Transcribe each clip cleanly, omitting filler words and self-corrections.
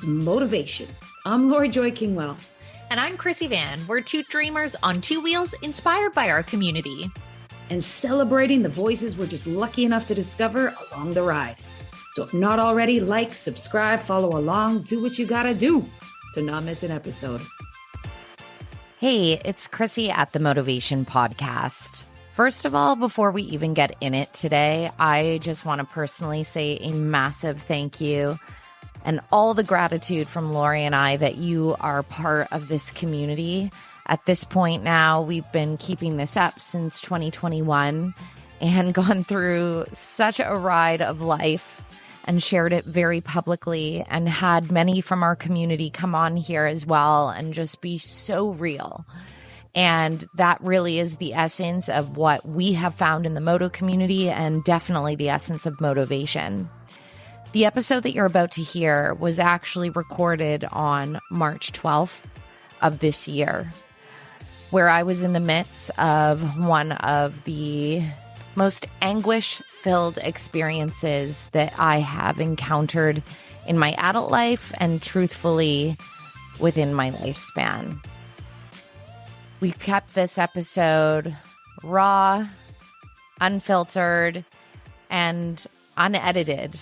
is Motivation. I'm Lori Joy Kingwell. And I'm Krissy Vann. We're two dreamers on two wheels inspired by our community. And celebrating the voices we're just lucky enough to discover along the ride. So if not already, like, subscribe, follow along, do what you gotta do to not miss an episode. Hey, it's Krissy at the Motivation Podcast. First of all, before we even get in it today, I just want to personally say a massive thank you and all the gratitude from Lori and I that you are part of this community. At this point now, we've been keeping this up since 2021 and gone through such a ride of life and shared it very publicly and had many from our community come on here as well and just be so real. And that really is the essence of what we have found in the Moto community and definitely the essence of motivation. The episode that you're about to hear was actually recorded on March 12th of this year, where I was in the midst of one of the most anguish-filled experiences that I have encountered in my adult life and truthfully within my lifespan. We kept this episode raw, unfiltered, and unedited.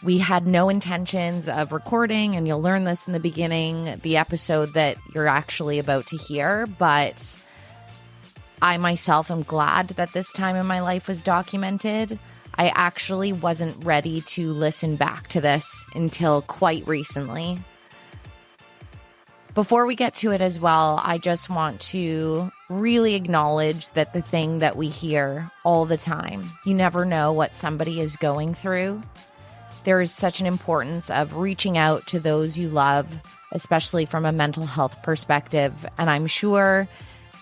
We had no intentions of recording, and you'll learn this in the beginning, the episode that you're actually about to hear, but I myself am glad that this time in my life was documented. I actually wasn't ready to listen back to this until quite recently. Before we get to it as well, I just want to really acknowledge that the thing that we hear all the time, you never know what somebody is going through. There is such an importance of reaching out to those you love, especially from a mental health perspective. And I'm sure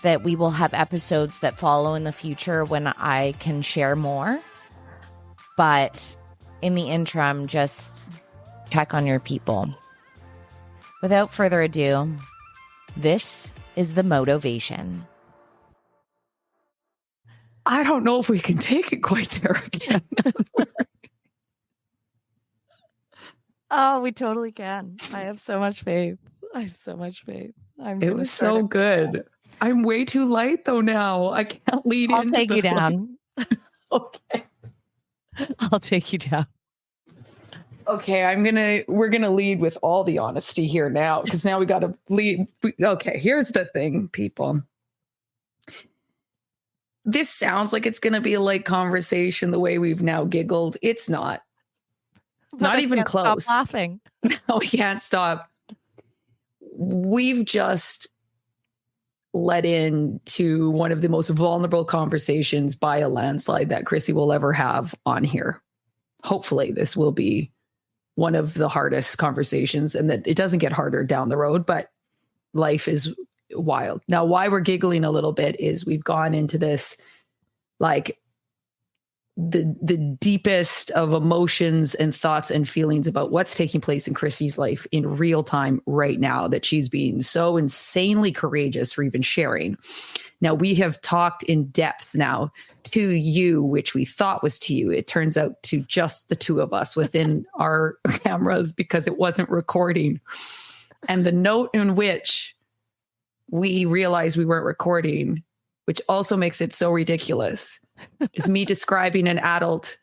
that we will have episodes that follow in the future when I can share more. But in the interim, just check on your people. Without further ado, this is the Motivation. I don't know if we can take it quite there again. Oh, we totally can. I have so much faith. It was so good. I'm way too light though now. I can't lead in. I'll take you down. Okay. I'll take you down. Okay, we're gonna lead with all the honesty here now, because now we gotta lead. Okay, here's the thing, people. This sounds like it's gonna be a light conversation the way we've now giggled. It's not. But Not I even can't close. Stop laughing. No, we can't stop. We've just let in to one of the most vulnerable conversations by a landslide that Krissy will ever have on here. Hopefully this will be one of the hardest conversations, and that it doesn't get harder down the road, but life is wild. Now, why we're giggling a little bit is we've gone into this, like, the deepest of emotions and thoughts and feelings about what's taking place in Krissy's life in real time right now, that she's being so insanely courageous for even sharing. Now, we have talked in depth now to you, which we thought was to you. It turns out to just the two of us within our cameras, because it wasn't recording. And the note in which we realized we weren't recording, which also makes it so ridiculous, is me describing an adult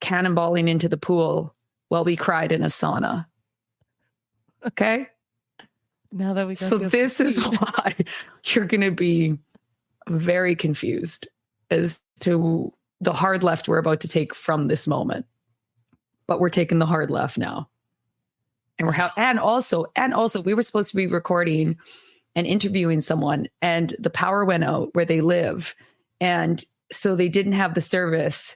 cannonballing into the pool while we cried in a sauna. Okay? Now that we So this is why you're going to be very confused as to the hard left we're about to take from this moment. But we're taking the hard left now. And and also we were supposed to be recording and interviewing someone, and the power went out where they live. And so they didn't have the service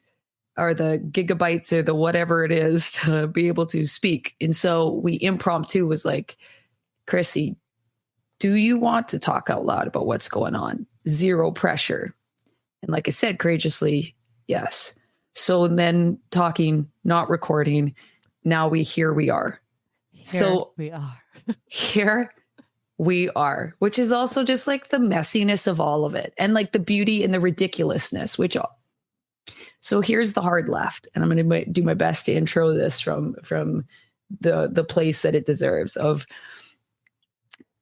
or the gigabytes or the whatever it is to be able to speak. And so we impromptu was like, Krissy, do you want to talk out loud about what's going on? Zero pressure. And like I said, courageously, yes. So then talking, not recording. Now we are. Here we are, which is also just like the messiness of all of it, and like the beauty and the ridiculousness, so here's the hard left. And I'm going to do my best to intro this from the place that it deserves. Of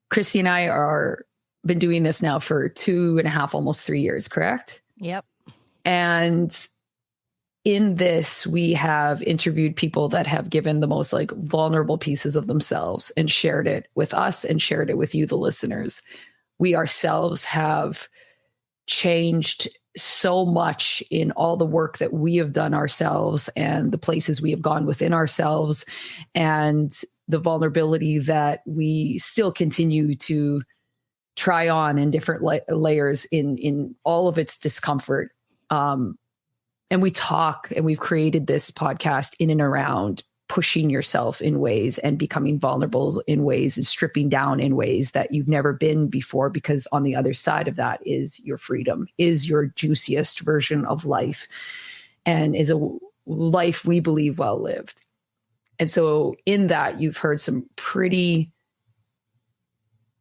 Krissy and I are been doing this now for 2.5, almost 3 years, correct? Yep. And in this, we have interviewed people that have given the most like vulnerable pieces of themselves and shared it with us and shared it with you, the listeners. We ourselves have changed so much in all the work that we have done ourselves and the places we have gone within ourselves and the vulnerability that we still continue to try on in different layers in all of its discomfort. And we talk, and we've created this podcast in and around pushing yourself in ways and becoming vulnerable in ways and stripping down in ways that you've never been before, because on the other side of that is your freedom, is your juiciest version of life, and is a life we believe well lived. And so in that, you've heard some pretty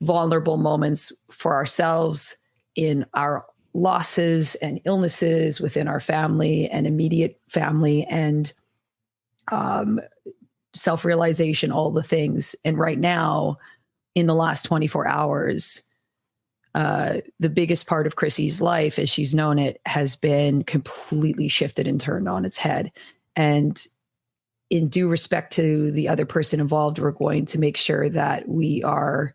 vulnerable moments for ourselves in our losses and illnesses within our family and immediate family, and self-realization, all the things. And right now, in the last 24 hours, the biggest part of Krissy's life, as she's known it, has been completely shifted and turned on its head. And in due respect to the other person involved, we're going to make sure that we are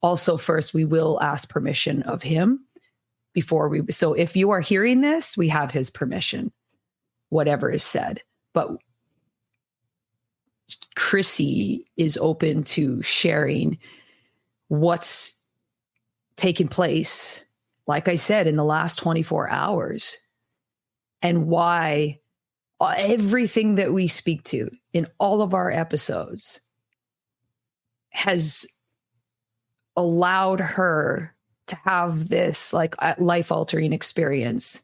also, first, we will ask permission of him before we. So if you are hearing this, we have his permission, whatever is said. But Krissy is open to sharing what's taken place, like I said, in the last 24 hours, and why everything that we speak to in all of our episodes has allowed her to have this like life-altering experience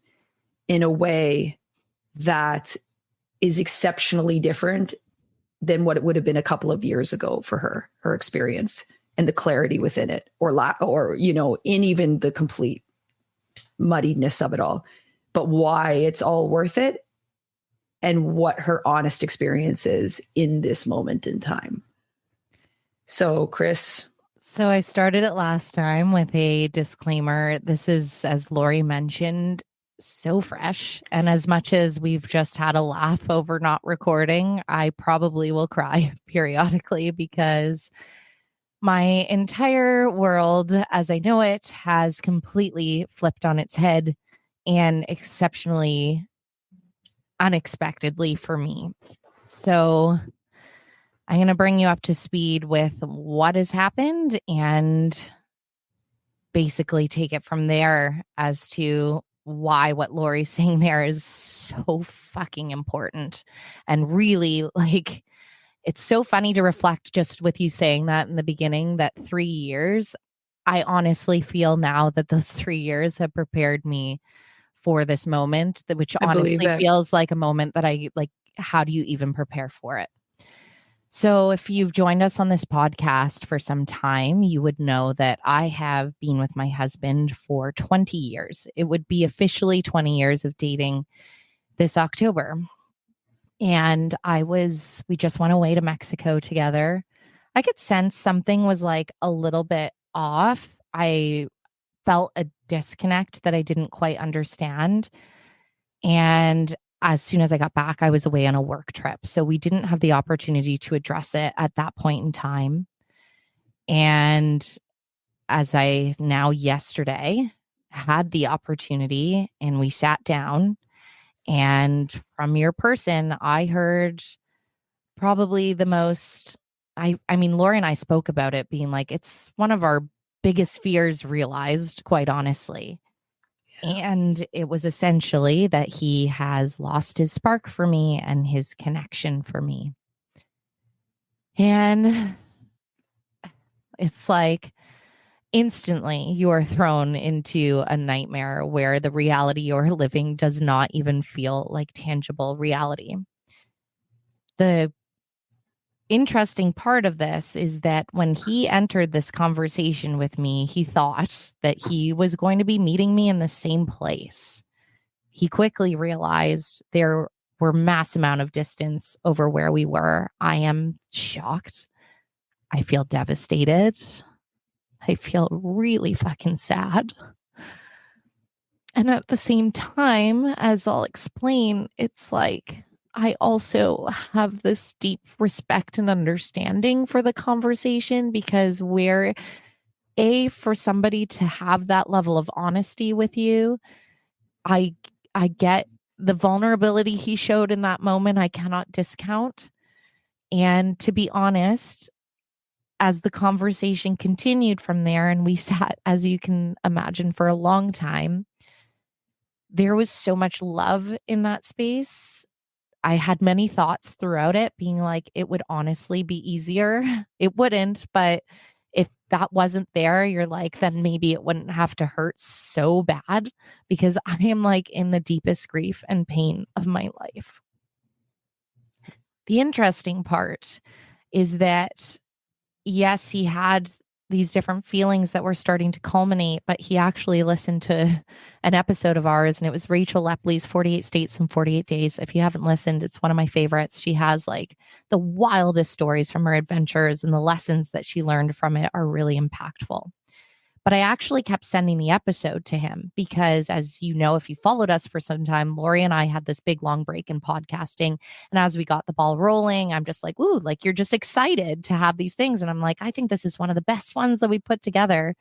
in a way that is exceptionally different than what it would have been a couple of years ago for her experience, and the clarity within it, or in even the complete muddiness of it all, but why it's all worth it and what her honest experience is in this moment in time. So, Chris. So I started it last time with a disclaimer. This is, as Lori mentioned, so fresh. And as much as we've just had a laugh over not recording, I probably will cry periodically, because my entire world, as I know it, has completely flipped on its head, and exceptionally unexpectedly for me. So I'm going to bring you up to speed with what has happened and basically take it from there as to why what Lori's saying there is so fucking important. And really, like, it's so funny to reflect just with you saying that in the beginning, that 3 years, I honestly feel now that those 3 years have prepared me for this moment, which honestly feels like a moment that I like, how do you even prepare for it? So if you've joined us on this podcast for some time, you would know that I have been with my husband for 20 years. It would be officially 20 years of dating this October. And we just went away to Mexico together. I could sense something was like a little bit off. I felt a disconnect that I didn't quite understand. And as soon as I got back, I was away on a work trip. So we didn't have the opportunity to address it at that point in time. And as I now yesterday had the opportunity, and we sat down, and from your person, I heard probably the most, I mean, Laura and I spoke about it being like, it's one of our biggest fears realized, quite honestly. And it was essentially that he has lost his spark for me and his connection for me. And it's like instantly you are thrown into a nightmare where the reality you're living does not even feel like tangible reality. The interesting part of this is that when he entered this conversation with me, he thought that he was going to be meeting me in the same place. He quickly realized there we're mass amount of distance over where we were. I am shocked. I feel devastated. I feel really fucking sad. And at the same time, as I'll explain, it's like I also have this deep respect and understanding for the conversation, because for somebody to have that level of honesty with you, I get the vulnerability he showed in that moment. I cannot discount. And to be honest, as the conversation continued from there, and we sat, as you can imagine, for a long time, there was so much love in that space. I had many thoughts throughout it, being like, it would honestly be easier. It wouldn't, but if that wasn't there, you're like, then maybe it wouldn't have to hurt so bad, because I am like in the deepest grief and pain of my life. The interesting part is that, yes, he had these different feelings that were starting to culminate, but he actually listened to an episode of ours, and it was Rachel Lepley's 48 States in 48 Days. If you haven't listened, it's one of my favorites. She has like the wildest stories from her adventures, and the lessons that she learned from it are really impactful. But I actually kept sending the episode to him because, as you know, if you followed us for some time, Lori and I had this big long break in podcasting. And as we got the ball rolling, I'm just like, ooh, like you're just excited to have these things. And I'm like, I think this is one of the best ones that we put together.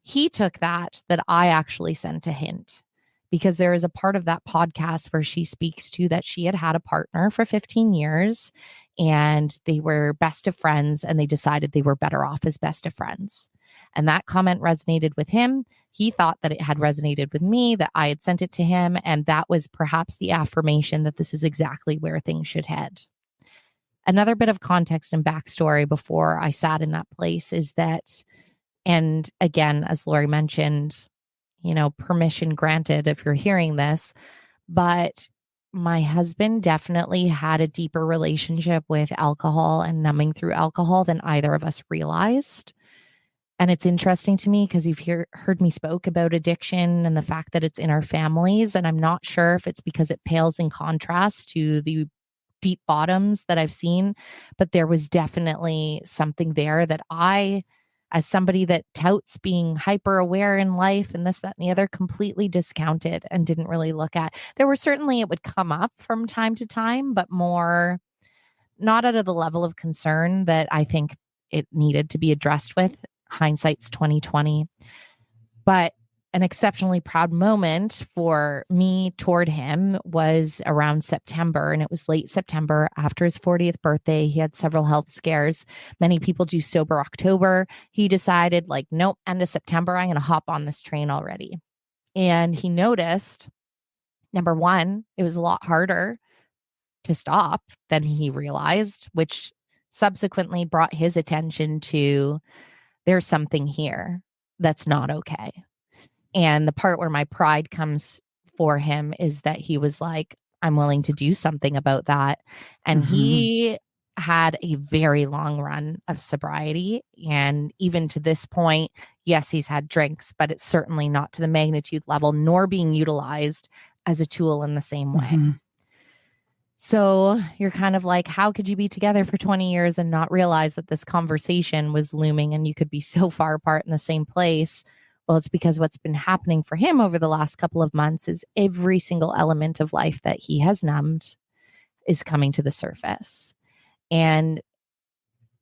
He took that I actually sent a hint, because there is a part of that podcast where she speaks to that she had had a partner for 15 years and they were best of friends, and they decided they were better off as best of friends. And that comment resonated with him. He thought that it had resonated with me, that I had sent it to him. And that was perhaps the affirmation that this is exactly where things should head. Another bit of context and backstory before I sat in that place is that, and again, as Lori mentioned, permission granted if you're hearing this, but my husband definitely had a deeper relationship with alcohol and numbing through alcohol than either of us realized. And it's interesting to me because you've heard me spoke about addiction and the fact that it's in our families. And I'm not sure if it's because it pales in contrast to the deep bottoms that I've seen, but there was definitely something there that I, as somebody that touts being hyper aware in life and this, that, and the other, completely discounted and didn't really look at. There were certainly, it would come up from time to time, but more not out of the level of concern that I think it needed to be addressed with. Hindsight's 2020. But an exceptionally proud moment for me toward him was around September, and it was late September after his 40th birthday. He had several health scares. Many people do sober October. He decided, like, nope, end of September, I'm going to hop on this train already. And he noticed, number one, it was a lot harder to stop than he realized, which subsequently brought his attention to, there's something here that's not okay. And the part where my pride comes for him is that he was like, I'm willing to do something about that. And he had a very long run of sobriety. And even to this point, yes, he's had drinks, but it's certainly not to the magnitude level, nor being utilized as a tool in the same way. So you're kind of like, how could you be together for 20 years and not realize that this conversation was looming and you could be so far apart in the same place? Well, it's because what's been happening for him over the last couple of months is every single element of life that he has numbed is coming to the surface. And,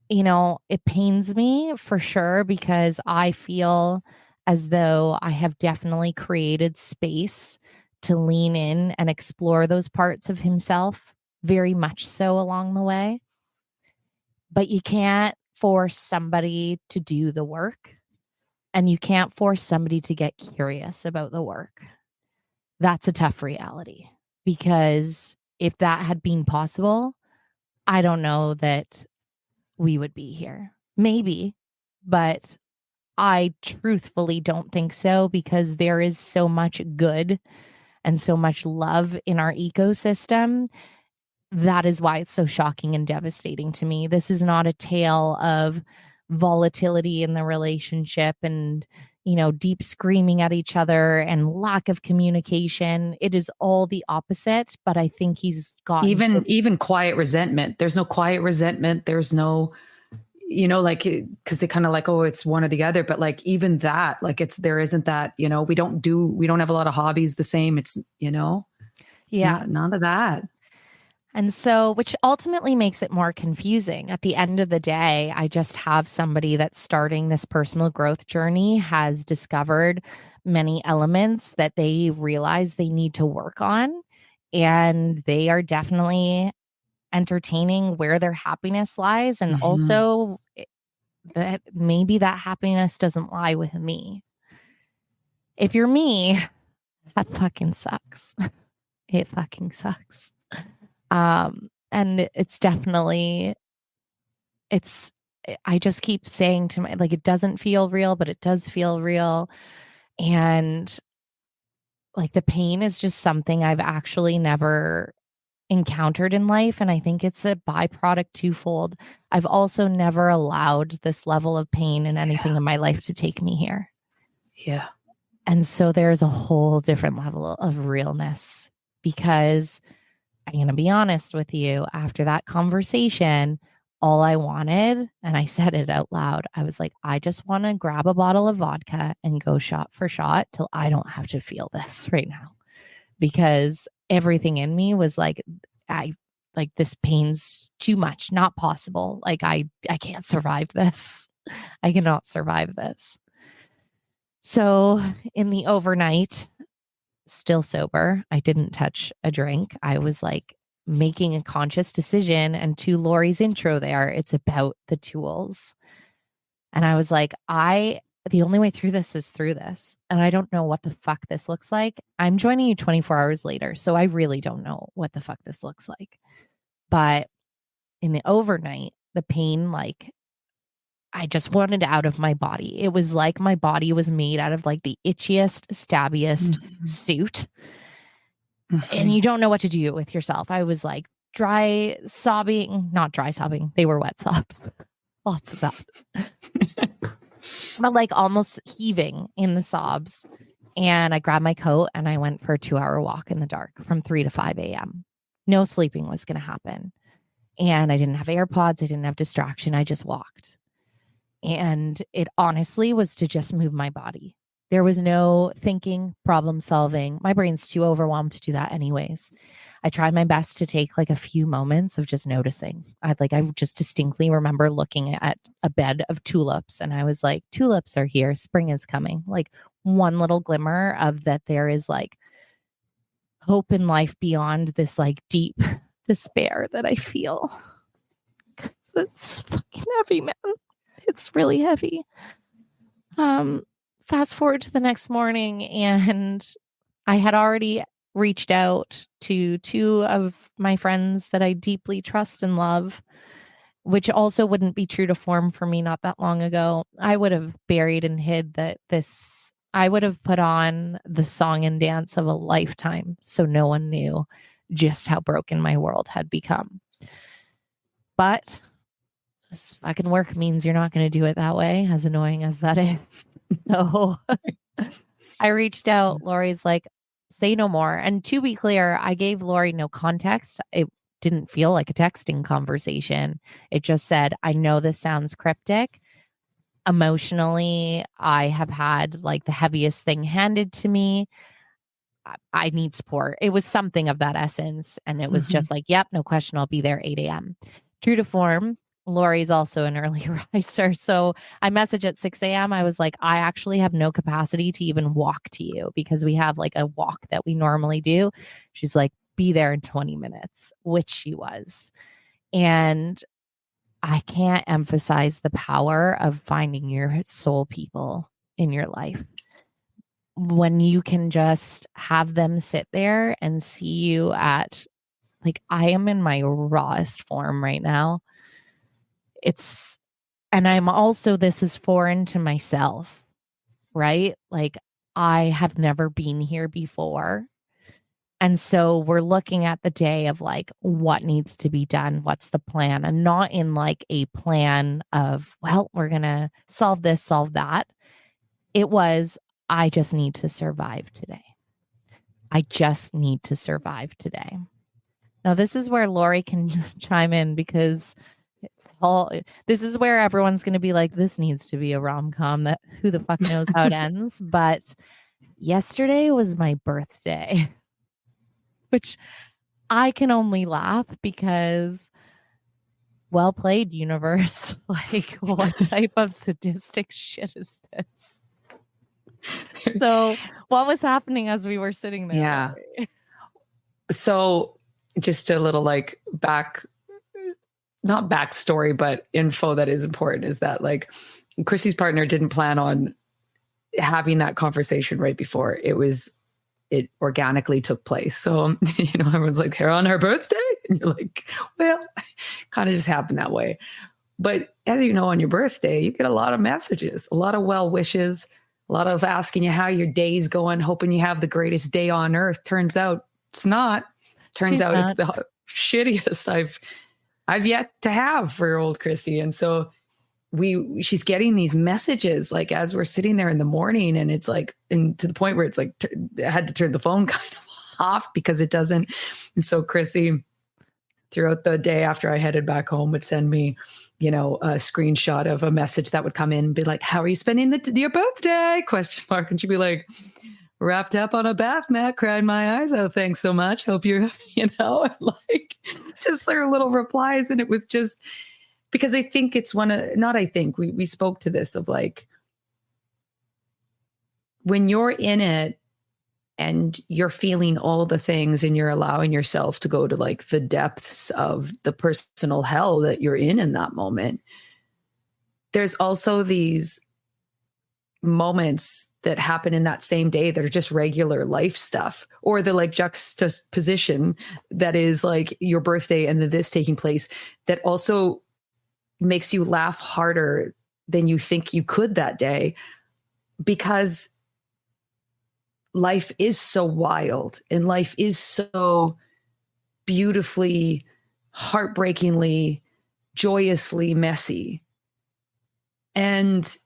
it pains me for sure, because I feel as though I have definitely created space to lean in and explore those parts of himself, very much so along the way. But you can't force somebody to do the work, and you can't force somebody to get curious about the work. That's a tough reality, because if that had been possible, I don't know that we would be here. Maybe, but I truthfully don't think so, because there is so much good and so much love in our ecosystem. That is why it's so shocking and devastating to me. This is not a tale of volatility in the relationship and, deep screaming at each other and lack of communication. It is all the opposite, but I think he's gotten even quiet resentment. There's no quiet resentment. There's no, like, because they kind of like, oh, it's one or the other, but like even that, like there isn't that, we don't have a lot of hobbies the same. It's, none of that. And so, which ultimately makes it more confusing. At the end of the day, I just have somebody that's starting this personal growth journey, has discovered many elements that they realize they need to work on. And they are definitely entertaining where their happiness lies. And also that maybe that happiness doesn't lie with me. If you're me, that fucking sucks. It fucking sucks. And it's definitely, I just keep saying to like, it doesn't feel real, but it does feel real. And like the pain is just something I've actually never encountered in life. And I think it's a byproduct twofold. I've also never allowed this level of pain in anything in my life to take me here. Yeah. And so there's a whole different level of realness, because I'm going to be honest with you, after that conversation, all I wanted, and I said it out loud, I was like, I just want to grab a bottle of vodka and go shot for shot till I don't have to feel this right now. Because everything in me was like, this pain's too much, not possible. Like I can't survive this. I cannot survive this. So in the overnight, still sober, I didn't touch a drink. I was like making a conscious decision, and to Lori's intro there, it's about the tools. And I was like, the only way through this is through this. And I don't know what the fuck this looks like. I'm joining you 24 hours later, so I really don't know what the fuck this looks like. But in the overnight, the pain, like, I just wanted out of my body. It was like my body was made out of like the itchiest, stabbiest suit. And you don't know what to do with yourself. I was like not dry sobbing. They were wet sobs. Lots of that. But like almost heaving in the sobs. And I grabbed my coat and I went for a 2-hour walk in the dark from 3 to 5 a.m. No sleeping was going to happen. And I didn't have AirPods. I didn't have distraction. I just walked. And it honestly was to just move my body. There was no thinking, problem solving. My brain's too overwhelmed to do that anyways. I tried my best to take like a few moments of just noticing. I just distinctly remember looking at a bed of tulips and I was like, tulips are here. Spring is coming. Like one little glimmer of that there is like hope in life beyond this like deep despair that I feel. 'Cause it's fucking heavy, man. It's really heavy. Fast forward to the next morning, and I had already reached out to 2 of my friends that I deeply trust and love, which also wouldn't be true to form for me not that long ago. I would have buried and hid I would have put on the song and dance of a lifetime so no one knew just how broken my world had become. But this fucking work means you're not going to do it that way, as annoying as that is. So I reached out. Lori's like, say no more. And to be clear, I gave Lori no context. It didn't feel like a texting conversation. It just said, I know this sounds cryptic. Emotionally, I have had like the heaviest thing handed to me. I need support. It was something of that essence. And it was just like, yep, no question. I'll be there 8 a.m. True to form, Lori's also an early riser. So I messaged at 6 a.m. I was like, I actually have no capacity to even walk to you because we have like a walk that we normally do. She's like, be there in 20 minutes, which she was. And I can't emphasize the power of finding your soul people in your life. When you can just have them sit there and see you at, like, I am in my rawest form right now. And I'm also, this is foreign to myself, right? Like, I have never been here before. And so we're looking at the day of like, what needs to be done? What's the plan? And not in like a plan of, well, we're going to solve this, solve that. It was, I just need to survive today. I just need to survive today. Now, this is where Lori can chime in, because this is where everyone's going to be like, this needs to be a rom-com, that who the fuck knows how it ends. But yesterday was my birthday, which I can only laugh because, well played, universe. Like, what type of sadistic shit is this? So what was happening as we were sitting there? Yeah. So just a little like not backstory, but info that is important is that like Krissy's partner didn't plan on having that conversation right before it organically took place. So, everyone's like, they're on her birthday. And you're like, well, kind of just happened that way. But as you know, on your birthday, you get a lot of messages, a lot of well wishes, a lot of asking you how your day's going, hoping you have the greatest day on earth. Turns out it's not. Turns out it's the shittiest I've yet to have for old Krissy. And so she's getting these messages like as we're sitting there in the morning, and it's like, and to the point where it's like, I had to turn the phone kind of off because it doesn't. And so Krissy, throughout the day after I headed back home, would send me, a screenshot of a message that would come in and be like, how are you spending your birthday? ? And she'd be like, wrapped up on a bath mat, cried my eyes out. Thanks so much. Hope you're, like just their little replies. And it was just because I think it's we spoke to this of like, when you're in it and you're feeling all the things and you're allowing yourself to go to like the depths of the personal hell that you're in that moment, there's also these moments that happen in that same day that are just regular life stuff, or the like juxtaposition that is like your birthday and this taking place that also makes you laugh harder than you think you could that day, because life is so wild and life is so beautifully, heartbreakingly, joyously messy. And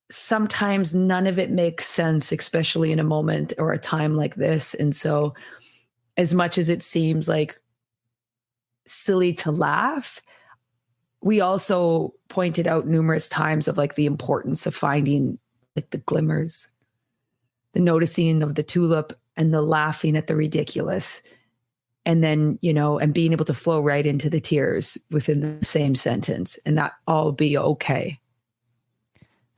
sometimes none of it makes sense, especially in a moment or a time like this. And so as much as it seems like silly to laugh, we also pointed out numerous times of like the importance of finding like the glimmers, the noticing of the tulip and the laughing at the ridiculous. And then, and being able to flow right into the tears within the same sentence, and that all be okay.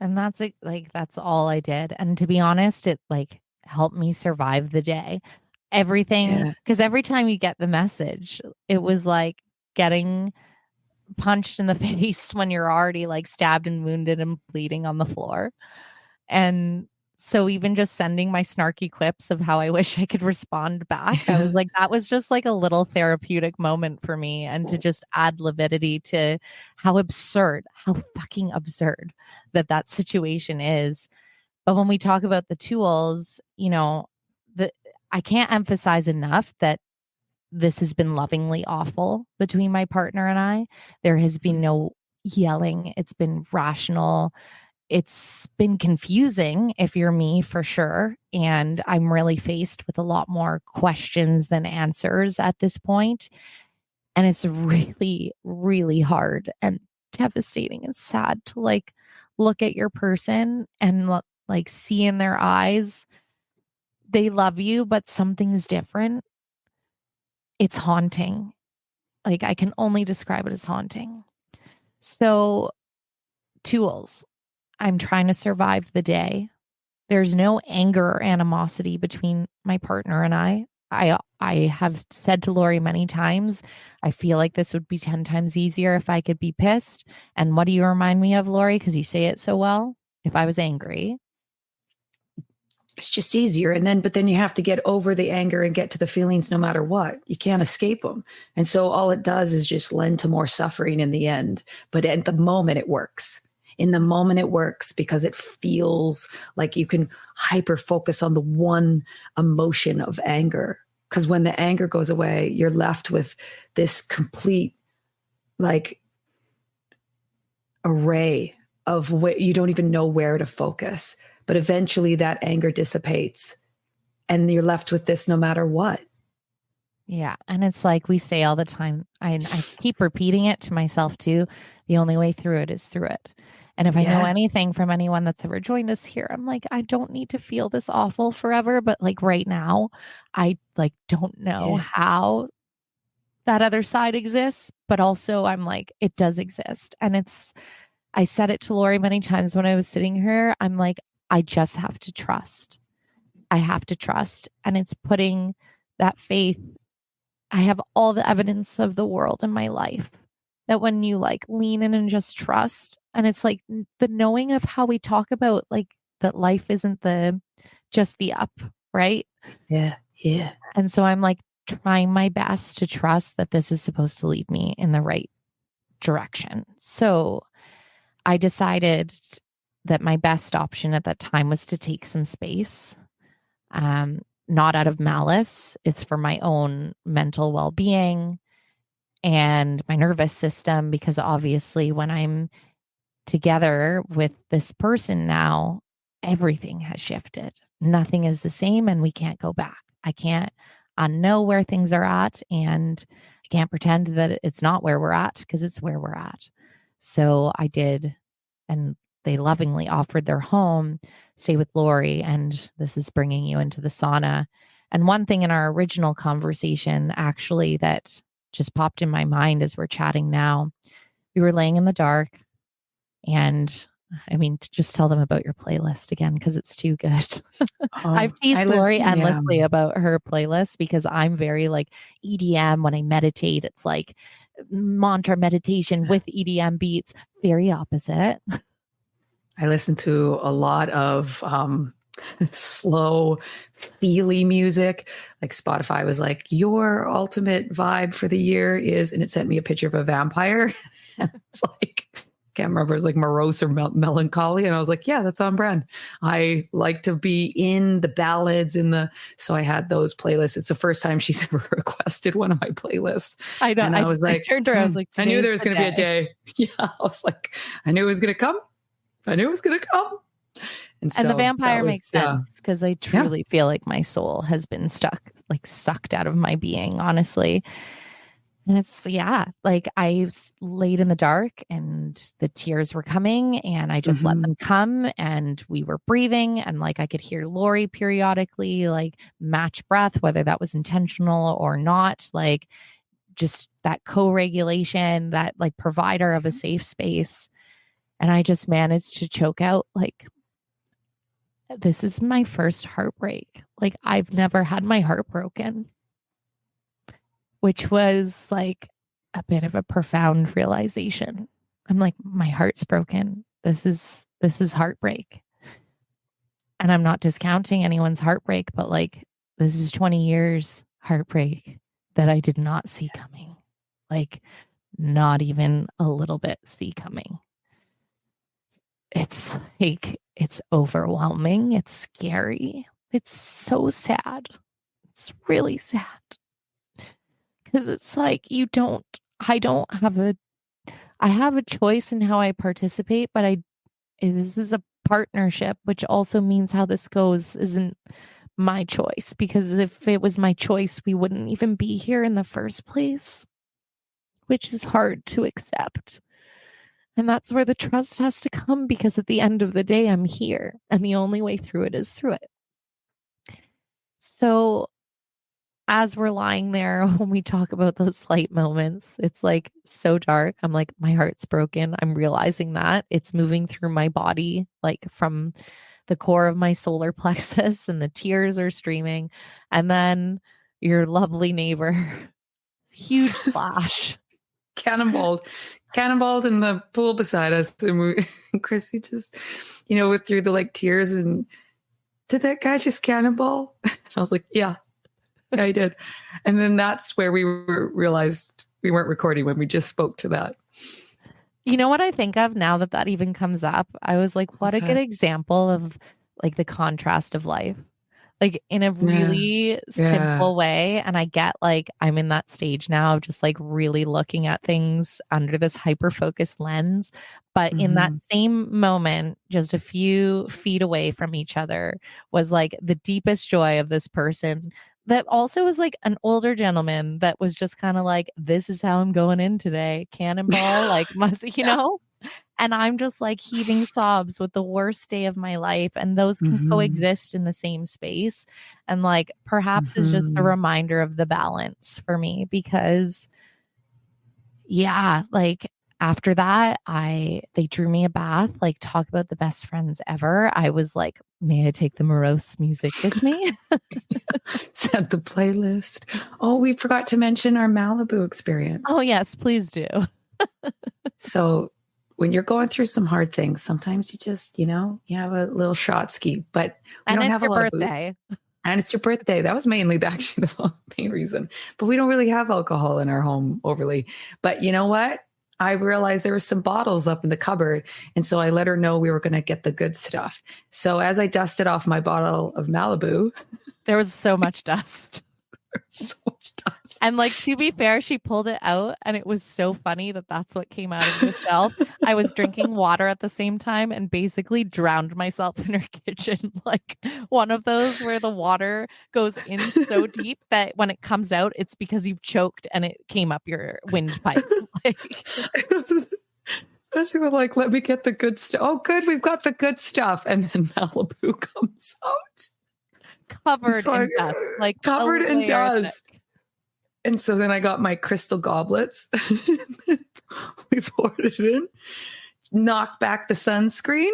And that's like, that's all I did. And to be honest, it like helped me survive the day. Everything, because every time you get the message, it was like getting punched in the face when you're already like stabbed and wounded and bleeding on the floor. And so even just sending my snarky quips of how I wish I could respond back, I was like, that was just like a little therapeutic moment for me. And to just add lividity to how fucking absurd that situation is. But when we talk about the tools, I can't emphasize enough that this has been lovingly awful between my partner and I. There has been no yelling. It's been rational. It's been confusing if you're me, for sure. And I'm really faced with a lot more questions than answers at this point. And it's really, really hard and devastating and sad to like look at your person and like see in their eyes, they love you, but something's different. It's haunting. Like, I can only describe it as haunting. So, tools. I'm trying to survive the day. There's no anger or animosity between my partner and I. I have said to Lori many times, I feel like this would be 10 times easier if I could be pissed. And what do you remind me of, Lori? Because you say it so well. If I was angry. It's just easier. But then you have to get over the anger and get to the feelings no matter what. You can't escape them. And so all it does is just lend to more suffering in the end. But at the moment it works. In the moment it works because it feels like you can hyper focus on the one emotion of anger. Because when the anger goes away, you're left with this complete like array where you don't even know where to focus. But eventually that anger dissipates and you're left with this no matter what. Yeah. And it's like we say all the time, I keep repeating it to myself too. The only way through it is through it. And if I know anything from anyone that's ever joined us here, I'm like, I don't need to feel this awful forever. But like right now, I like don't know how that other side exists. But also I'm like, it does exist. And I said it to Lori many times when I was sitting here. I'm like, I just have to trust. I have to trust. And it's putting that faith. I have all the evidence of the world in my life that when you like lean in and just trust, and it's like the knowing of how we talk about like that life isn't just the up, right? Yeah. Yeah. And so I'm like trying my best to trust that this is supposed to lead me in the right direction. So I decided that my best option at that time was to take some space. Not out of malice. It's for my own mental well-being and my nervous system, because obviously when I'm together with this person now, everything has shifted. Nothing is the same and we can't go back. I can't unknow where things are at, and I can't pretend that it's not where we're at, because it's where we're at. So I did, and they lovingly offered their home, stay with Lori, and this is bringing you into the sauna. And one thing in our original conversation, actually, that just popped in my mind as we're chatting now, we were laying in the dark, and I mean, just tell them about your playlist again, because it's too good. I've teased Lori endlessly about her playlist, because I'm very like EDM when I meditate. It's like mantra meditation with EDM beats, very opposite. I listen to a lot of slow, feely music. Like Spotify was like, your ultimate vibe for the year is, and it sent me a picture of a vampire. And it's like, can't remember, it was like morose or melancholy. And I was like, yeah, that's on brand. I like to be in the ballads, so I had those playlists. It's the first time she's ever requested one of my playlists. I know. And I was like, I turned to her, I was like, I knew there was going to be a day. Yeah. I was like, I knew it was going to come. I knew it was going to come. And the vampire makes sense, because I truly feel like my soul has been sucked out of my being, honestly. And it's, like I laid in the dark and the tears were coming, and I just let them come, and we were breathing, and like I could hear Lori periodically like match breath, whether that was intentional or not, like just that co-regulation, that like provider of a safe space. And I just managed to choke out like, this is my first heartbreak. Like I've never had my heart broken, which was like a bit of a profound realization. I'm like, my heart's broken. This is heartbreak. And I'm not discounting anyone's heartbreak, but like, this is 20 years heartbreak that I did not see coming. Like not even a little bit see coming. It's like, it's overwhelming. It's scary. It's so sad. It's really sad. Because it's like, I have a choice in how I participate, but this is a partnership, which also means how this goes isn't my choice, because if it was my choice, we wouldn't even be here in the first place, which is hard to accept. And that's where the trust has to come, because at the end of the day, I'm here, and the only way through it is through it. So as we're lying there, when we talk about those light moments, it's like so dark. I'm like, my heart's broken. I'm realizing that it's moving through my body, like from the core of my solar plexus, and the tears are streaming. And then your lovely neighbor, huge splash. Cannonballed in the pool beside us, and Krissy just, through the like tears, and did that guy just cannonball? And I was like, yeah, I did. And then that's where we realized we weren't recording, when we just spoke to that. You know what I think of now that even comes up? I was like, what a good example of like the contrast of life. like in a really simple way. And I get like I'm in that stage now of just like really looking at things under this hyper focused lens. But in that same moment, just a few feet away from each other was like the deepest joy of this person that also was like an older gentleman that was just kind of like, this is how I'm going in today. Cannonball, like must, you know? And I'm just like heaving sobs with the worst day of my life. And those can coexist in the same space. And like perhaps is just a reminder of the balance for me because like after that, they drew me a bath, like talk about the best friends ever. I was like, may I take the morose music with me? Set the playlist. Oh, we forgot to mention our Malibu experience. Oh, yes, please do. So when you're going through some hard things, sometimes you just, you have a little shot ski, but we don't have a lot of booze. And it's your birthday. That was mainly actually the main reason. But we don't really have alcohol in our home overly. But you know what? I realized there were some bottles up in the cupboard. And so I let her know we were going to get the good stuff. So as I dusted off my bottle of Malibu, there was so much dust. So much dust. And like, to be fair, she pulled it out and it was so funny that that's what came out of the shelf. I was drinking water at the same time and basically drowned myself in her kitchen. Like one of those where the water goes in so deep that when it comes out, it's because you've choked and it came up your windpipe. Like, especially like, let me get the good stuff. Oh, good. We've got the good stuff. And then Malibu comes out. Covered in dust. Like covered in dust. And so then I got my crystal goblets. We poured it in, knocked back the sunscreen,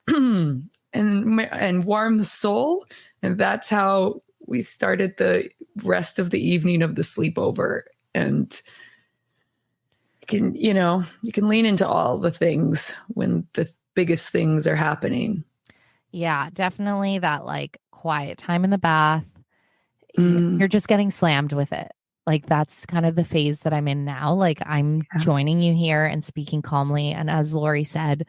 and warmed the soul. And that's how we started the rest of the evening of the sleepover. And you can lean into all the things when the biggest things are happening. Yeah, definitely that like quiet time in the bath. You're just getting slammed with it. Like that's kind of the phase that I'm in now. Like I'm joining you here and speaking calmly. And as Lori said,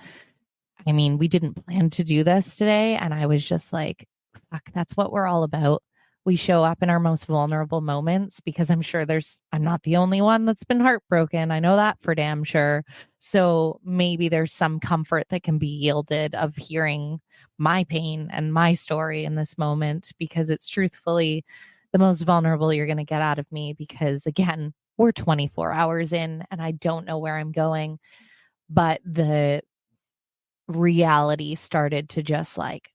I mean, we didn't plan to do this today. And I was just like, fuck, that's what we're all about. We show up in our most vulnerable moments because I'm sure I'm not the only one that's been heartbroken. I know that for damn sure. So maybe there's some comfort that can be yielded of hearing my pain and my story in this moment because it's truthfully the most vulnerable you're going to get out of me because again, we're 24 hours in and I don't know where I'm going. But the reality started to just like,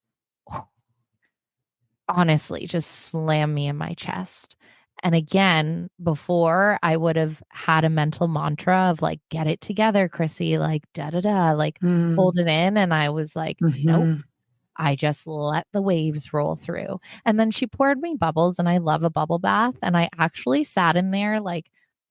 honestly, just slam me in my chest. And again, before I would have had a mental mantra of like, get it together, Krissy, like like hold it in. And I was like, nope. I just let the waves roll through. And then she poured me bubbles and I love a bubble bath. And I actually sat in there like,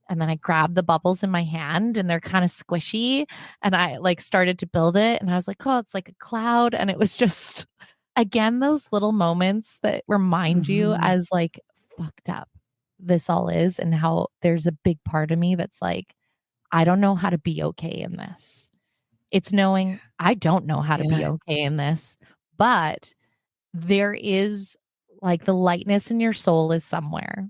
and then I grabbed the bubbles in my hand and they're kind of squishy. And I like started to build it and I was like, oh, it's like a cloud. And it was just, again, those little moments that remind you as like fucked up this all is and how there's a big part of me that's like, I don't know how to be okay in this. It's knowing I don't know how to be okay in this. But there is like the lightness in your soul is somewhere.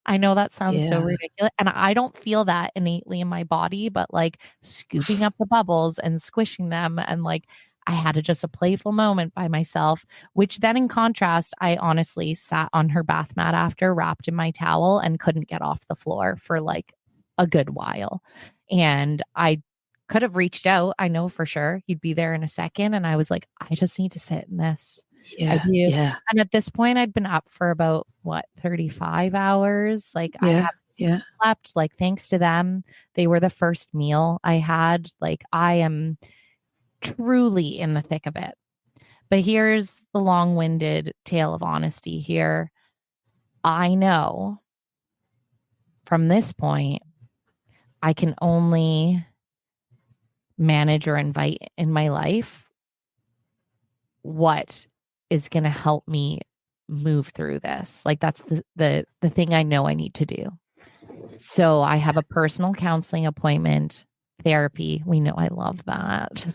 I know that sounds so ridiculous. And I don't feel that innately in my body, but like scooping up the bubbles and squishing them. And like I had just a playful moment by myself, which then in contrast, I honestly sat on her bath mat after wrapped in my towel and couldn't get off the floor for like a good while. And I could have reached out. I know for sure he'd be there in a second. And I was like, I just need to sit in this. I do. Yeah. And at this point, I'd been up for about 35 hours. Like I haven't slept, like thanks to them. They were the first meal I had. Like I am truly in the thick of it. But here's the long-winded tale of honesty here. I know from this point, I can only manage or invite in my life what is going to help me move through this. Like that's the thing I know I need to do. So I have a personal counseling appointment therapy. We know I love that.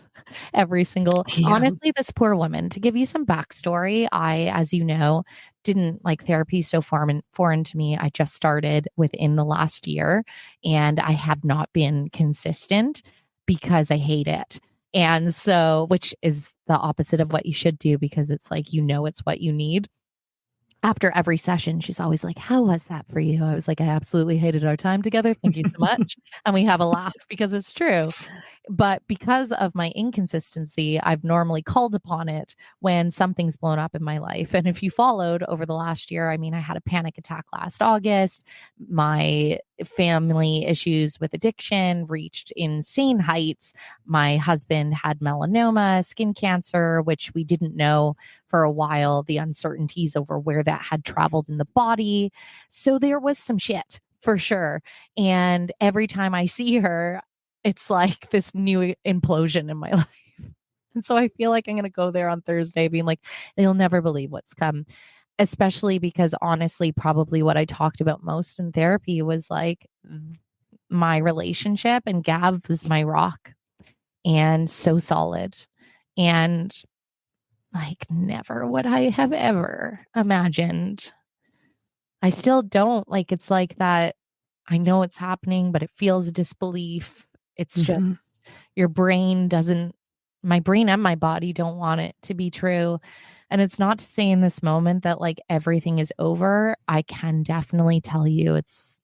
Every single, Yeah. honestly, this poor woman, to give you some backstory, I, as you know, didn't like therapy so foreign to me. I just started within the last year and I have not been consistent because I hate it. And so, which is the opposite of what you should do because it's like, it's what you need. After every session, she's always like, "How was that for you?" I was like, "I absolutely hated our time together. Thank you so much." And we have a laugh because it's true. But because of my inconsistency, I've normally called upon it when something's blown up in my life. And if you followed over the last year, I mean, I had a panic attack last August. My family issues with addiction reached insane heights. My husband had melanoma, skin cancer, which we didn't know for a while, the uncertainties over where that had traveled in the body. So there was some shit for sure. And every time I see her, it's like this new implosion in my life. And so I feel like I'm going to go there on Thursday being like, you'll never believe what's come. Especially because honestly, probably what I talked about most in therapy was like my relationship, and Gav was my rock and so solid. And like never would I have ever imagined. I still don't like, it's like that. I know it's happening, but it feels disbelief. It's just your brain doesn't, my brain and my body don't want it to be true. And it's not to say in this moment that like everything is over. I can definitely tell you it's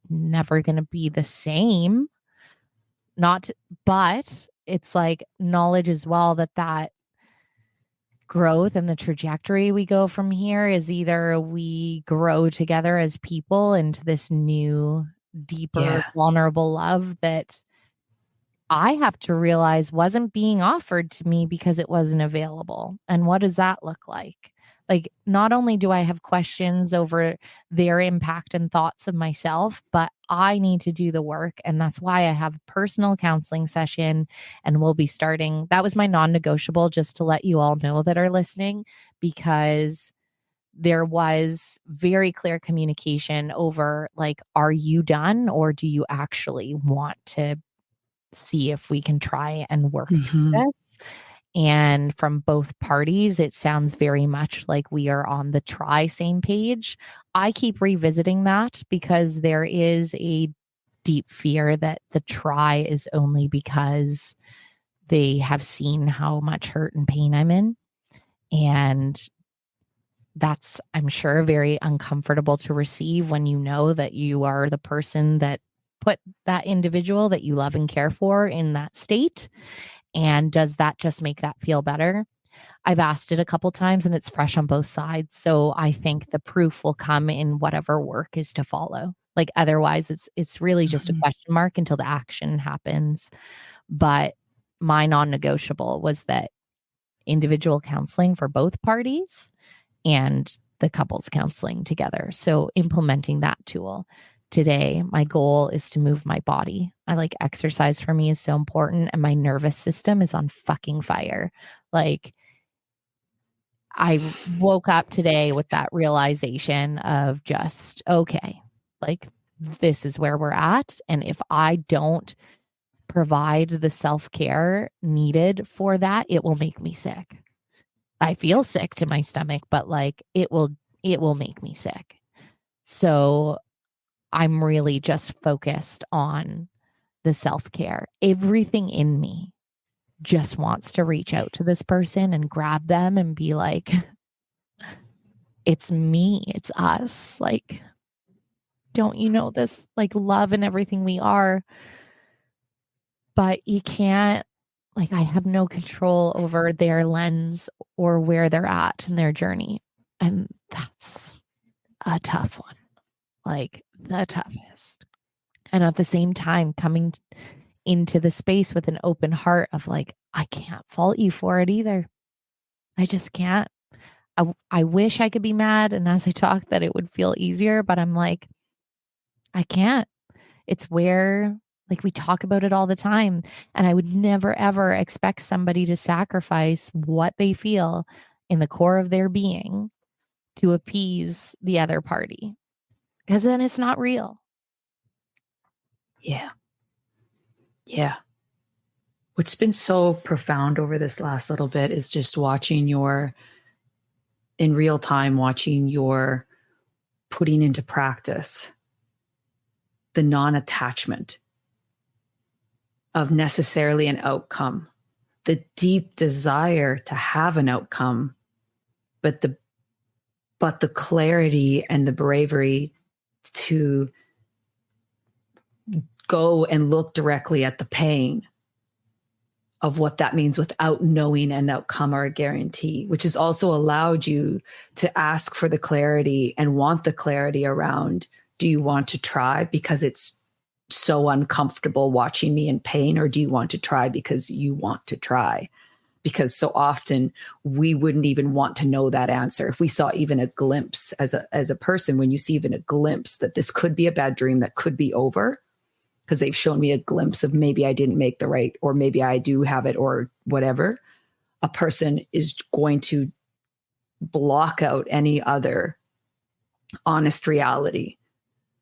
never going to be the same. But it's like knowledge as well that growth and the trajectory we go from here is either we grow together as people into this new, deeper, vulnerable love that I have to realize wasn't being offered to me because it wasn't available. And what does that look like? Like, not only do I have questions over their impact and thoughts of myself, but I need to do the work. And that's why I have a personal counseling session and we'll be starting. That was my non-negotiable, just to let you all know that are listening, because there was very clear communication over like, are you done or do you actually want to see if we can try and work through this? And from both parties, it sounds very much like we are on the same page. I keep revisiting that because there is a deep fear that the try is only because they have seen how much hurt and pain I'm in. And that's, I'm sure, very uncomfortable to receive when you know that you are the person that put that individual that you love and care for in that state. And does that just make that feel better? I've asked it a couple times and it's fresh on both sides. So I think the proof will come in whatever work is to follow. Like otherwise it's really just a question mark until the action happens. But my non-negotiable was that individual counseling for both parties and the couples counseling together. So implementing that tool. Today, my goal is to move my body. I like exercise for me is so important, and my nervous system is on fucking fire. Like, I woke up today with that realization of just, okay, like this is where we're at. And if I don't provide the self-care needed for that, it will make me sick. I feel sick to my stomach, but like it will make me sick. So I'm really just focused on the self-care. Everything in me just wants to reach out to this person and grab them and be like, it's me, it's us. Like, don't you know this? Like, love and everything we are. But you can't, like, I have no control over their lens or where they're at in their journey. And that's a tough one. Like the toughest. And at the same time, coming into the space with an open heart of like, I can't fault you for it either. I just can't. I wish I could be mad. And as I talk that it would feel easier, but I'm like, I can't. It's where like we talk about it all the time. And I would never, ever expect somebody to sacrifice what they feel in the core of their being to appease the other party. Because then it's not real. Yeah. Yeah. What's been so profound over this last little bit is just watching in real time, watching your putting into practice the non-attachment of necessarily an outcome, the deep desire to have an outcome, but the clarity and the bravery to go and look directly at the pain of what that means without knowing an outcome or a guarantee, which has also allowed you to ask for the clarity and want the clarity around, do you want to try because it's so uncomfortable watching me in pain, or do you want to try because you want to try? Because so often we wouldn't even want to know that answer. If we saw even a glimpse as a person, when you see even a glimpse that this could be a bad dream that could be over, because they've shown me a glimpse of maybe I didn't make the right, or maybe I do have it, or whatever, a person is going to block out any other honest reality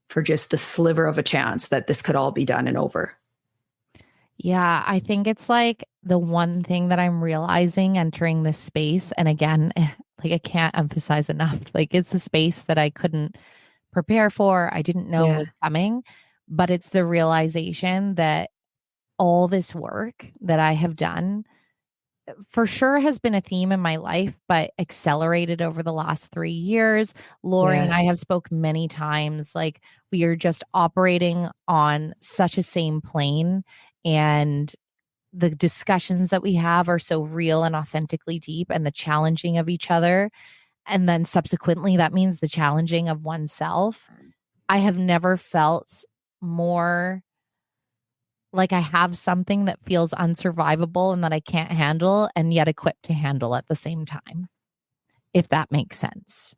for just the sliver of a chance that this could all be done and over. Yeah, I think it's like the one thing that I'm realizing entering this space. And again, like I can't emphasize enough, like it's a space that I couldn't prepare for. I didn't know was coming, but it's the realization that all this work that I have done for sure has been a theme in my life, but accelerated over the last 3 years. Lori and I have spoke many times, like we are just operating on such a same plane, and the discussions that we have are so real and authentically deep, and the challenging of each other. And then subsequently, that means the challenging of oneself. I have never felt more like I have something that feels unsurvivable and that I can't handle, and yet equipped to handle at the same time, if that makes sense.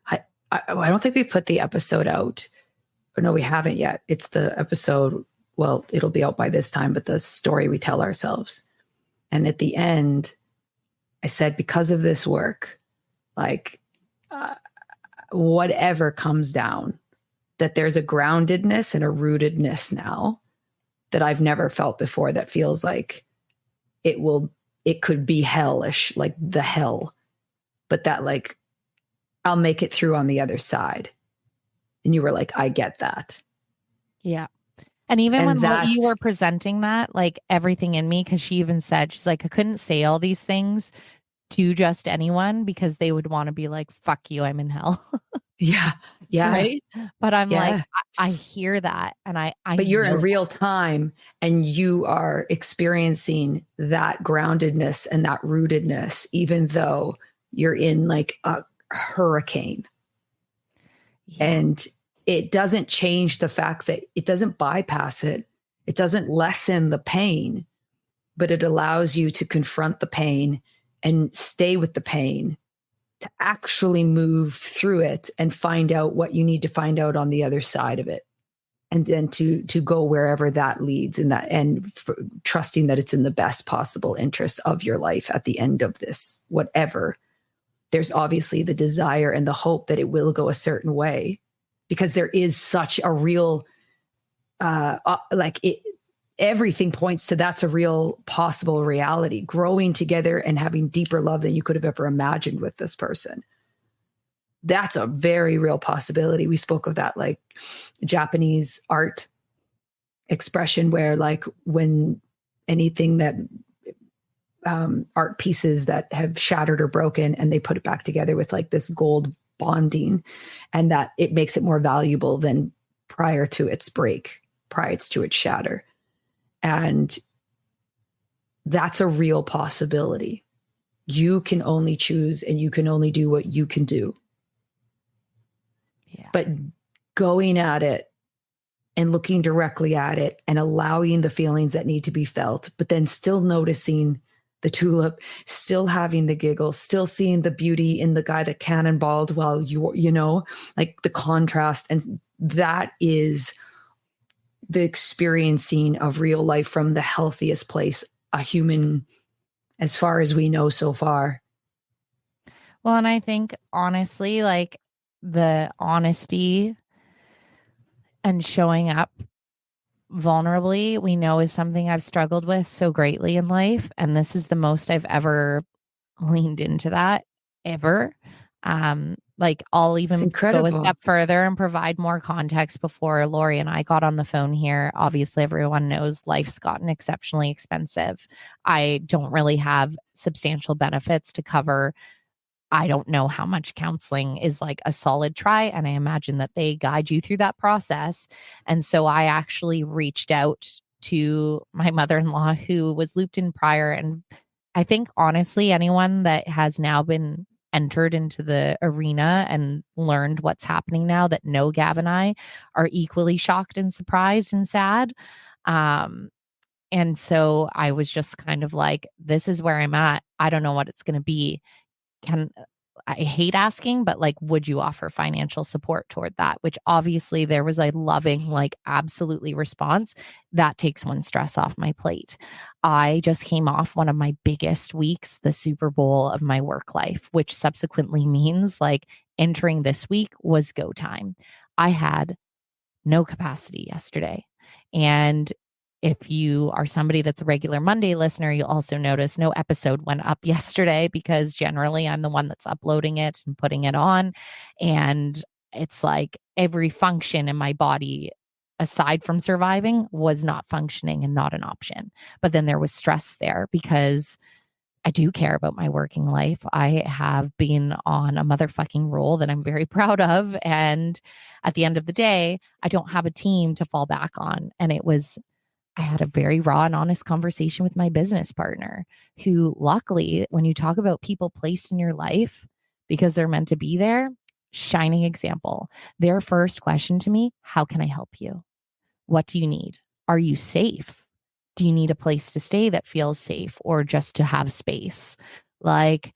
I don't think we put the episode out. Or no, we haven't yet. It's the episode, well, it'll be out by this time, but the story we tell ourselves. And at the end, I said, because of this work, like whatever comes down, that there's a groundedness and a rootedness now that I've never felt before, that feels like it could be hellish, like the hell, but that like, I'll make it through on the other side. And you were like, I get that. Yeah. And even when you were presenting that, like everything in me, because she even said, she's like, I couldn't say all these things to just anyone because they would want to be like, fuck you, I'm in hell. Yeah. Yeah. Right. But I'm like, I hear that. And I but you're in that. real time, and you are experiencing that groundedness and that rootedness, even though you're in like a hurricane. Yeah. And it doesn't change the fact that it doesn't bypass it. It doesn't lessen the pain, but it allows you to confront the pain and stay with the pain, to actually move through it and find out what you need to find out on the other side of it. And then to go wherever that leads, in that, and trusting that it's in the best possible interest of your life at the end of this, whatever. There's obviously the desire and the hope that it will go a certain way, because there is such a real, everything points to that's a real possible reality, growing together and having deeper love than you could have ever imagined with this person. That's a very real possibility. We spoke of that, like Japanese art expression, where like when anything that art pieces that have shattered or broken, and they put it back together with like this gold bonding, and that it makes it more valuable than prior to its break, prior to its shatter. And that's a real possibility. You can only choose, and you can only do what you can do. Yeah. But going at it and looking directly at it and allowing the feelings that need to be felt, but then still noticing the tulip, still having the giggle, still seeing the beauty in the guy that cannonballed while you know, like the contrast. And that is the experiencing of real life from the healthiest place a human, as far as we know so far. Well, and I think honestly, like the honesty and showing up vulnerably, we know is something I've struggled with so greatly in life. And this is the most I've ever leaned into that ever. Like I'll It's even go a incredible. step further and provide more context. Before Lori and I got on the phone here, obviously everyone knows life's gotten exceptionally expensive. I don't really have substantial benefits to cover. I don't know how much counseling is like a solid try. And I imagine that they guide you through that process. And so I actually reached out to my mother-in-law who was looped in prior. And I think honestly, anyone that has now been entered into the arena and learned what's happening now, that know Gav and I are equally shocked and surprised and sad. And so I was just kind of like, this is where I'm at. I don't know what it's going to be. I hate asking, but like, would you offer financial support toward that? Which obviously there was a loving, like, absolutely response. That takes one stress off my plate. I just came off one of my biggest weeks, the Super Bowl of my work life, which subsequently means like entering this week was go time. I had no capacity yesterday. And if you are somebody that's a regular Monday listener, you'll also notice no episode went up yesterday because generally I'm the one that's uploading it and putting it on. And it's like every function in my body, aside from surviving, was not functioning and not an option. But then there was stress there because I do care about my working life. I have been on a motherfucking roll that I'm very proud of. And at the end of the day, I don't have a team to fall back on. And I had a very raw and honest conversation with my business partner, who luckily, when you talk about people placed in your life because they're meant to be there, shining example. Their first question to me, how can I help you? What do you need? Are you safe? Do you need a place to stay that feels safe or just to have space? Like,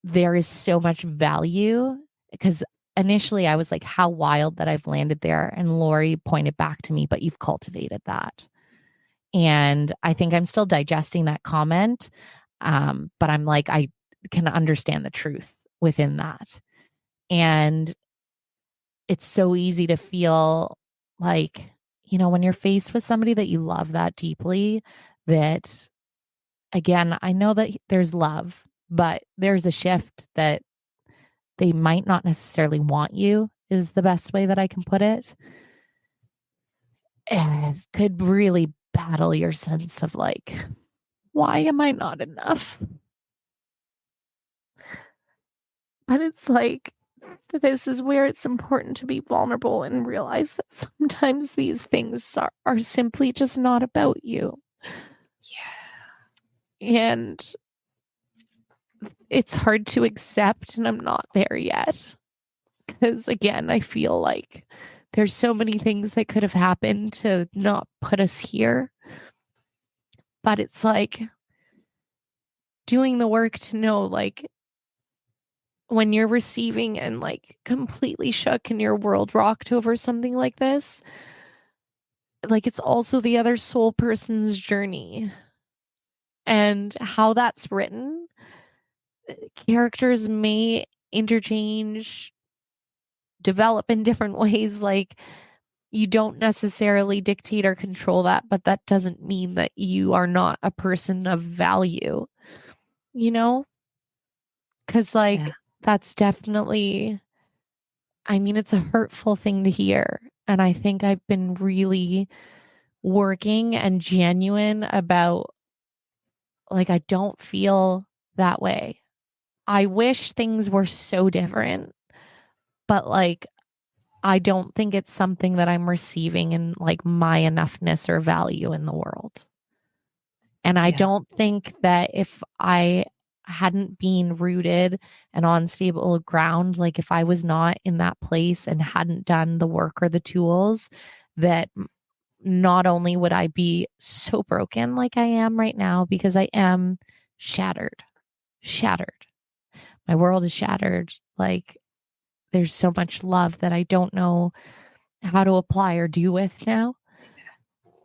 there is so much value because initially I was like, how wild that I've landed there. And Lori pointed back to me, but you've cultivated that. And I think I'm still digesting that comment. But I'm like, I can understand the truth within that. And it's so easy to feel like, when you're faced with somebody that you love that deeply, that again, I know that there's love, but there's a shift that they might not necessarily want you, is the best way that I can put it. And it could really battle your sense of like, why am I not enough? But it's like, this is where it's important to be vulnerable and realize that sometimes these things are simply just not about you. Yeah. And it's hard to accept, and I'm not there yet. Because again, I feel like there's so many things that could have happened to not put us here. But it's like doing the work to know, like, when you're receiving and like completely shook and your world rocked over something like this, like, it's also the other soul person's journey. And how that's written, characters may interchange, develop in different ways. Like, you don't necessarily dictate or control that, but that doesn't mean that you are not a person of value, Because, like, that's definitely, it's a hurtful thing to hear. And I think I've been really working and genuine about, like, I don't feel that way. I wish things were so different, but like, I don't think it's something that I'm receiving in like my enoughness or value in the world. And I don't think that if I hadn't been rooted and on stable ground, like if I was not in that place and hadn't done the work or the tools, that not only would I be so broken like I am right now, because I am shattered. My world is shattered. Like, there's so much love that I don't know how to apply or do with now.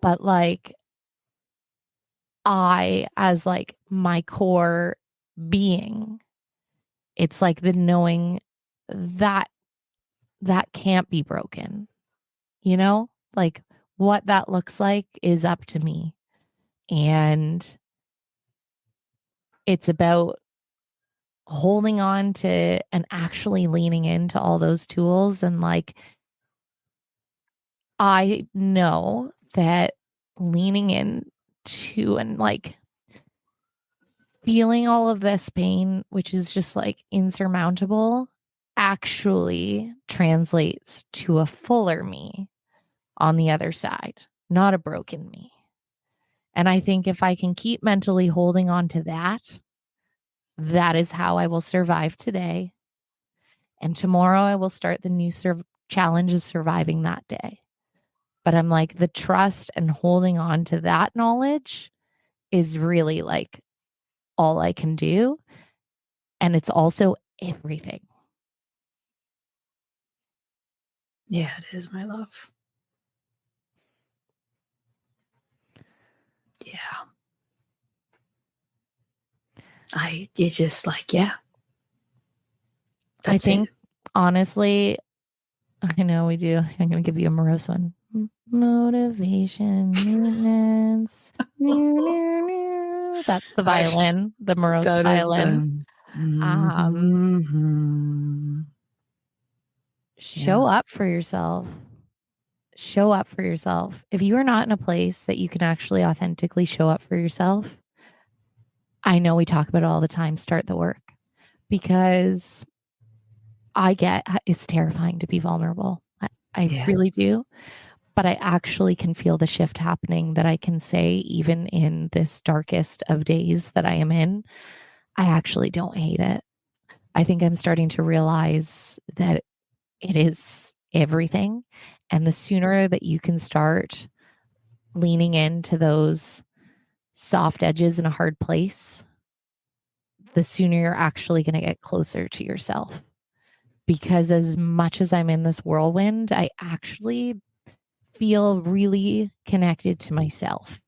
But like, I, as like my core being, it's like the knowing that that can't be broken, like what that looks like is up to me. And it's about holding on to and actually leaning into all those tools. And like, I know that leaning in to and like feeling all of this pain, which is just like insurmountable, actually translates to a fuller me on the other side, not a broken me. And I think if I can keep mentally holding on to that, that is how I will survive today. And tomorrow I will start the new challenge of surviving that day. But I'm like, the trust and holding on to that knowledge is really like all I can do. And it's also everything. Yeah, it is, my love. Yeah. You just like, yeah. I think, honestly, I know we do. I'm going to give you a morose one. Motivation, maintenance. That's the violin, the morose violin. Show up for yourself. Show up for yourself. If you are not in a place that you can actually authentically show up for yourself, I know we talk about it all the time, start the work, because I get it's terrifying to be vulnerable. I really do. But I actually can feel the shift happening, that I can say, even in this darkest of days that I am in, I actually don't hate it. I think I'm starting to realize that it is everything. And the sooner that you can start leaning into those soft edges in a hard place, the sooner you're actually going to get closer to yourself. Because as much as I'm in this whirlwind, I actually feel really connected to myself.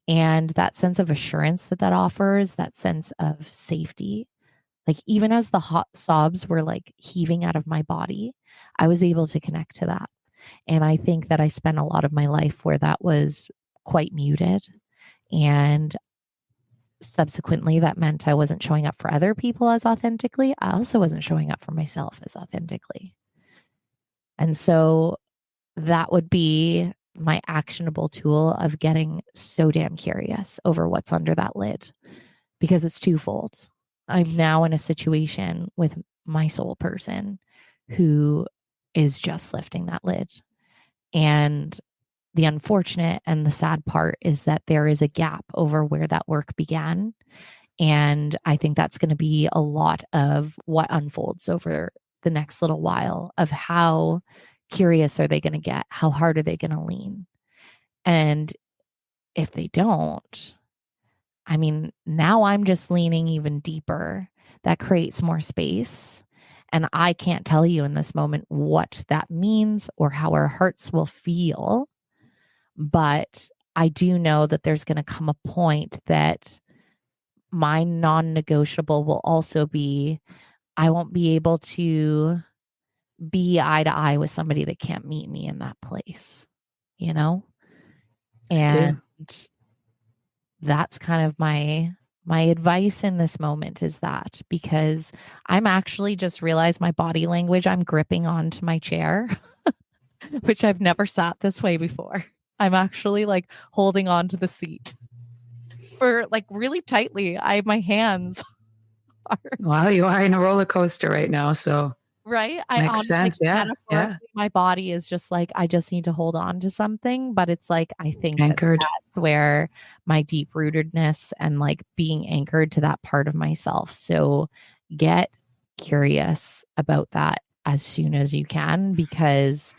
And that sense of assurance that offers, that sense of safety, like even as the hot sobs were like heaving out of my body, I was able to connect to that. And I think that I spent a lot of my life where that was quite muted. And subsequently, that meant I wasn't showing up for other people as authentically. I also wasn't showing up for myself as authentically. And so that would be my actionable tool of getting so damn curious over what's under that lid, because it's twofold. I'm now in a situation with my soul person who is just lifting that lid. And the unfortunate and the sad part is that there is a gap over where that work began. And I think that's going to be a lot of what unfolds over the next little while, of how curious are they going to get? How hard are they going to lean? And if they don't, I mean, now I'm just leaning even deeper. That creates more space. And I can't tell you in this moment what that means or how our hearts will feel. But I do know that there's going to come a point that my non-negotiable will also be, I won't be able to be eye to eye with somebody that can't meet me in that place, you know? And that's kind of my advice in this moment, is that, because I'm actually just realized my body language, I'm gripping onto my chair, which I've never sat this way before. I'm actually like holding on to the seat for like really tightly. My hands are. Wow, you are in a roller coaster right now. So right. Makes sense. Yeah. My body is just like, I just need to hold on to something. But it's like, I think Anchored. that's where my deep rootedness and like being anchored to that part of myself. So get curious about that as soon as you can, because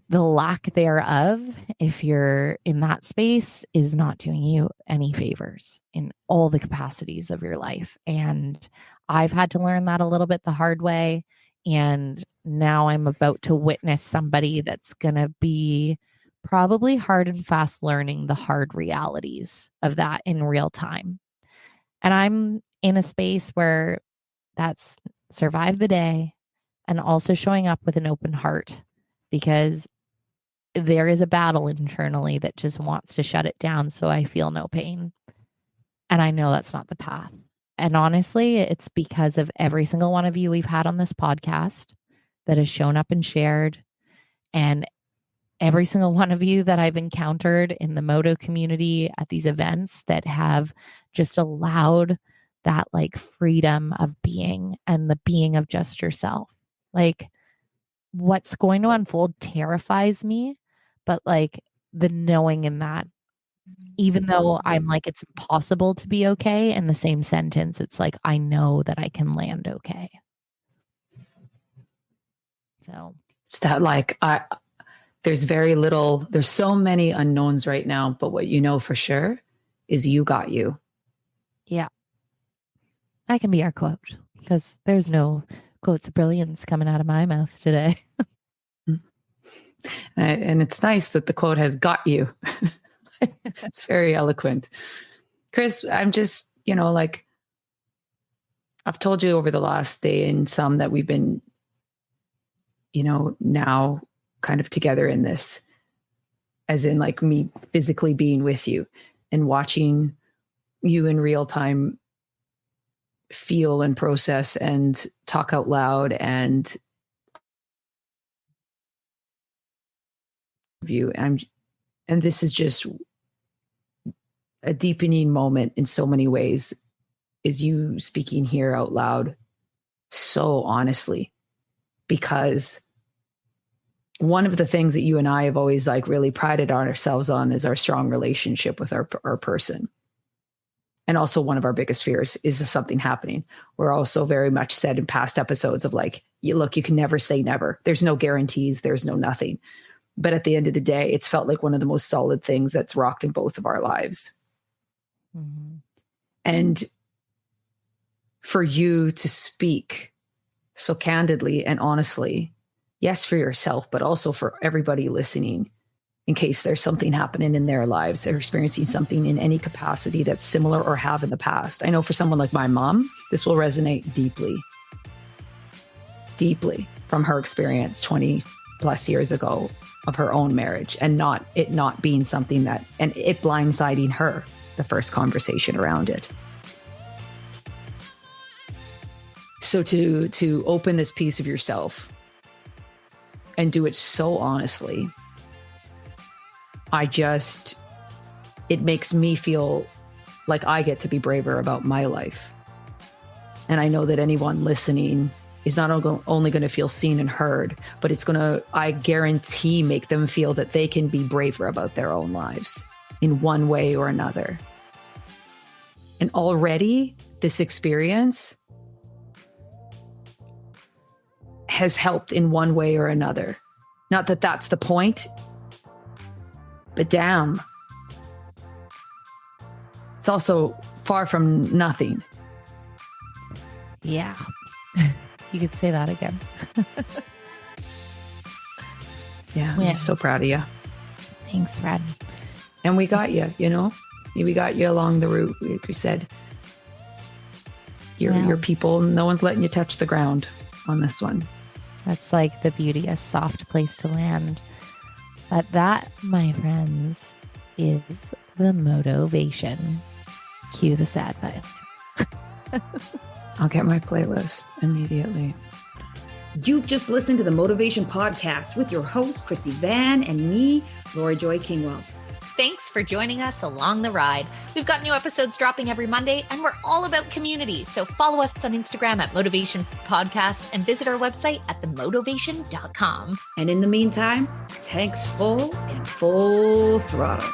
the lack thereof, if you're in that space, is not doing you any favors in all the capacities of your life. And I've had to learn that a little bit the hard way. And now I'm about to witness somebody that's going to be probably hard and fast learning the hard realities of that in real time. And I'm in a space where that's survive the day and also showing up with an open heart, because there is a battle internally that just wants to shut it down so I feel no pain. And I know that's not the path. And honestly, it's because of every single one of you we've had on this podcast that has shown up and shared, and every single one of you that I've encountered in the Moto community at these events that have just allowed that like freedom of being and the being of just yourself. Like, what's going to unfold terrifies me, but like the knowing in that, even though I'm like, it's impossible to be okay, in the same sentence, it's like, I know that I can land okay. So It's that like, there's so many unknowns right now, but what you know for sure is you got you. yeah, that can be our quote, because there's no quotes of brilliance coming out of my mouth today. And it's nice that the quote has got you. It's very eloquent. Chris, I'm just, like, I've told you over the last day and some that we've been, now kind of together in this, as in like me physically being with you and watching you in real time feel and process and talk out loud and view. And this is just a deepening moment in so many ways, is you speaking here out loud so honestly, because one of the things that you and I have always like really prided ourselves on is our strong relationship with our person. And also one of our biggest fears is something happening. We're also very much said in past episodes of like, you can never say never. There's no guarantees. There's no nothing. But at the end of the day, it's felt like one of the most solid things that's rocked in both of our lives. Mm-hmm. And for you to speak so candidly and honestly, yes, for yourself, but also for everybody listening, in case there's something happening in their lives, they're experiencing something in any capacity that's similar or have in the past. I know for someone like my mom, this will resonate deeply, deeply from her experience 20 plus years ago of her own marriage, and not being something that, and it blindsiding her, the first conversation around it. So to open this piece of yourself and do it so honestly, it makes me feel like I get to be braver about my life. And I know that anyone listening is not only going to feel seen and heard, but it's going to, I guarantee, make them feel that they can be braver about their own lives in one way or another. And already this experience has helped in one way or another. Not that that's the point, but damn, it's also far from nothing. Yeah. You could say that again. Yeah, I'm just so proud of you. Thanks, Fred. And we got you, we got you along the route. Like we said, your people, no one's letting you touch the ground on this one. That's like the beauty, a soft place to land. But that, my friends, is the motivation. Cue the sad violin. I'll get my playlist immediately. You've just listened to the Motivation Podcast with your host, Krissy Vann, and me, Laura Joy Kingwell. Thanks for joining us along the ride. We've got new episodes dropping every Monday, and we're all about community. So follow us on Instagram at Motivation Podcast and visit our website at themotivation.com. And in the meantime, tanks full and full throttle.